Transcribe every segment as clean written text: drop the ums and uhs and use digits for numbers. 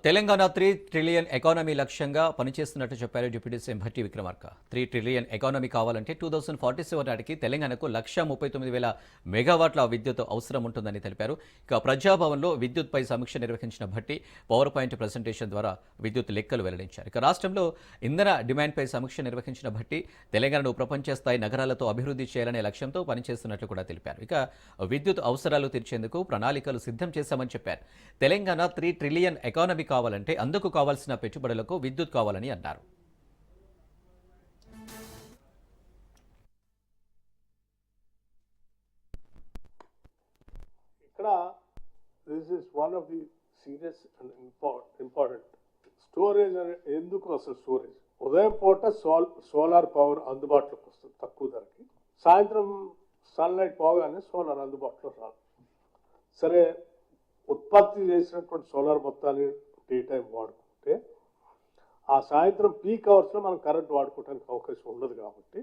Telangana 3 trillion economy లక్ష్యంగా పనిచేస్తున్నట్టు చెప్పారు deputy CM Bhatti Vikramarka. 3 trillion economy కావాలంటే 2047 నాటికి తెలంగాణకు 1,39,000 మెగావాట్ల విద్యుత్ అవసరం ఉంటుందని తెలిపారు. ఇక ప్రజాభవన్లో విద్యుత్పై సమీక్ష నిర్వహించిన భట్టి పవర్ పాయింట్ ప్రెజెంటేషన్ ద్వారా విద్యుత్ లెక్కలు వెల్లడించారు. ఇక రాష్ట్రంలో ఇంధన డిమాండ్పై సమీక్ష నిర్వహించిన భట్టి తెలంగాణను ప్రపంచ స్థాయి నగరాలతో అభివృద్ధి చేయాలనే లక్ష్యంతో పనిచేస్తున్నట్లు కూడా తెలిపారు. ఇక విద్యుత్ అవసరాలు తీర్చేందుకు ప్రణాళికలు సిద్ధం చేశామని చెప్పారు. తెలంగాణ 3 ట్రిలియన్ ఎకానమీ కావాలంటే అందుకు కావాల్సిన పెట్టుబడులకు విద్యుత్ కావాలని అన్నారు. ఇక్కడ this is one of the serious and important storage అనే ఎందుకు అసలు స్టోరేజ్ ఉదయం పూట సోలార్ పవర్ అందుబాటులోకి వస్తుంది తక్కువ ధరకి, సాయంత్రం సన్లైట్ పోగానే సోలార్ అందుబాటులో రాదు. సరే, ఉత్పత్తి చేసినటువంటి సోలార్ మొత్తాన్ని డే టైం వాడుకుంటే ఆ సాయంత్రం పీక్ అవర్స్లో మనం కరెంట్ వాడుకోవడానికి అవకాశం ఉండదు. కాబట్టి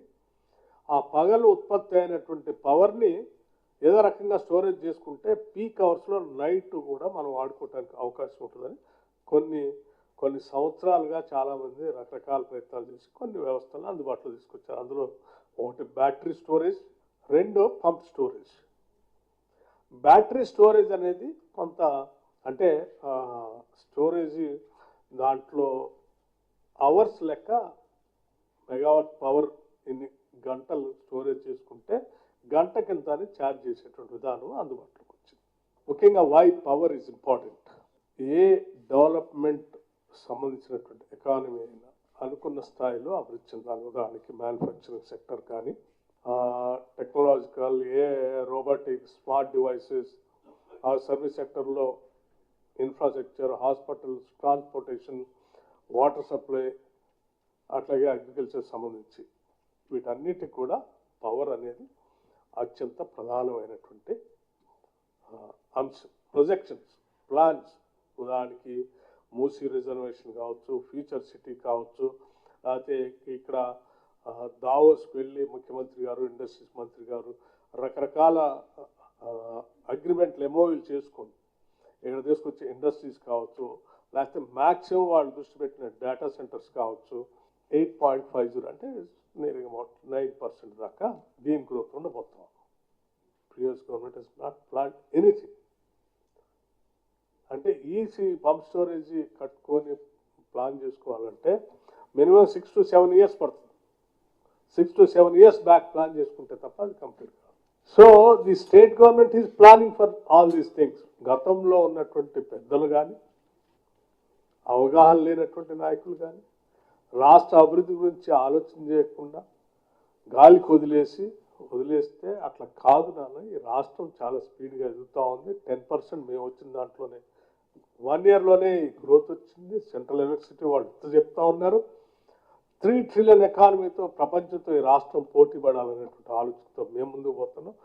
ఆ పగలు ఉత్పత్తి అయినటువంటి పవర్ని ఏదో రకంగా స్టోరేజ్ చేసుకుంటే పీక్ అవర్స్లో నైట్ కూడా మనం వాడుకోవడానికి అవకాశం ఉంటుందని కొన్ని సంవత్సరాలుగా చాలామంది రకరకాల ప్రయత్నాలు చేసి కొన్ని వ్యవస్థలను అందుబాటులో తీసుకొచ్చారు. అందులో ఒకటి బ్యాటరీ స్టోరేజ్, రెండు పంప్ స్టోరేజ్. బ్యాటరీ స్టోరేజ్ అనేది కొంత అంటే స్టోరేజ్ దాంట్లో అవర్స్ లెక్క మెగావాట్ పవర్ ఇన్ని గంటలు స్టోరేజ్ చేసుకుంటే గంట కింద అని ఛార్జ్ చేసేటువంటి విధానం అందుబాటులోకి వచ్చింది. ముఖ్యంగా వై పవర్ ఈజ్ ఇంపార్టెంట్. ఏ డెవలప్మెంట్ సంబంధించినటువంటి ఎకానమీ అయినా అనుకున్న స్థాయిలో అభివృద్ధి చెందాలి. ఉదాహరణకి మ్యానుఫ్యాక్చరింగ్ సెక్టర్ కానీ, టెక్నాలజికల్, రోబోటిక్స్, స్మార్ట్ డివైసెస్, ఆ సర్వీస్ సెక్టర్లో infrastructure, hospitals, transportation, water supply, అట్లాగే అగ్రికల్చర్ సంబంధించి వీటన్నిటికి కూడా పవర్ అనేది అత్యంత ప్రధానమైనటువంటి అంశం. ప్రొజెక్షన్స్, ప్లాన్స్, ఉదాహరణకి మూసీ రిజర్వేషన్ కావచ్చు, ఫ్యూచర్ సిటీ కావచ్చు, లేకపోతే ఇక్కడ దావోస్కి వెళ్ళి ముఖ్యమంత్రి గారు, ఇండస్ట్రీస్ మంత్రి గారు రకరకాల అగ్రిమెంట్లు ఎంఓయూలు చేసుకొని ఇక్కడ తీసుకొచ్చే ఇండస్ట్రీస్ కావచ్చు, లేకపోతే మ్యాక్సిమం వాళ్ళు దృష్టి పెట్టిన డేటా సెంటర్స్ కావచ్చు. 8.50 అంటే నేరుగా 9% దాకా దీని గ్రోత్ ఉండబోతున్నాం. Previous government has not plan anything. అంటే ఈసీ పంప్ స్టోరేజ్ కట్టుకొని ప్లాన్ చేసుకోవాలంటే మినిమం 6 to 7 years పడుతుంది. 6 to 7 years బ్యాక్ ప్లాన్ చేసుకుంటే తప్ప అది కంప్లీట్ కాదు. So the state government is planning for all these things. గతంలో ఉన్నటువంటి పెద్దలు కానీ, అవగాహన లేనటువంటి నాయకులు కానీ రాష్ట్ర అభివృద్ధి గురించి ఆలోచన చేయకుండా గాలికి వదిలేస్తే అట్లా కాదు నాన్న. ఈ రాష్ట్రం చాలా స్పీడ్గా ఎదుగుతూ ఉంది. 10% మేము వచ్చిన దాంట్లోనే 1 yearలోనే ఈ గ్రోత్ వచ్చింది. సెంట్రల్ యూనివర్సిటీ వాళ్ళు ఎంత చెప్తా ఉన్నారు. 3 ట్రిలియన్ ఎకానమీతో ప్రపంచంతో ఈ రాష్ట్రం పోటీ పడాలనేటువంటి ఆలోచనతో మేము ముందుకు పోతున్నాం.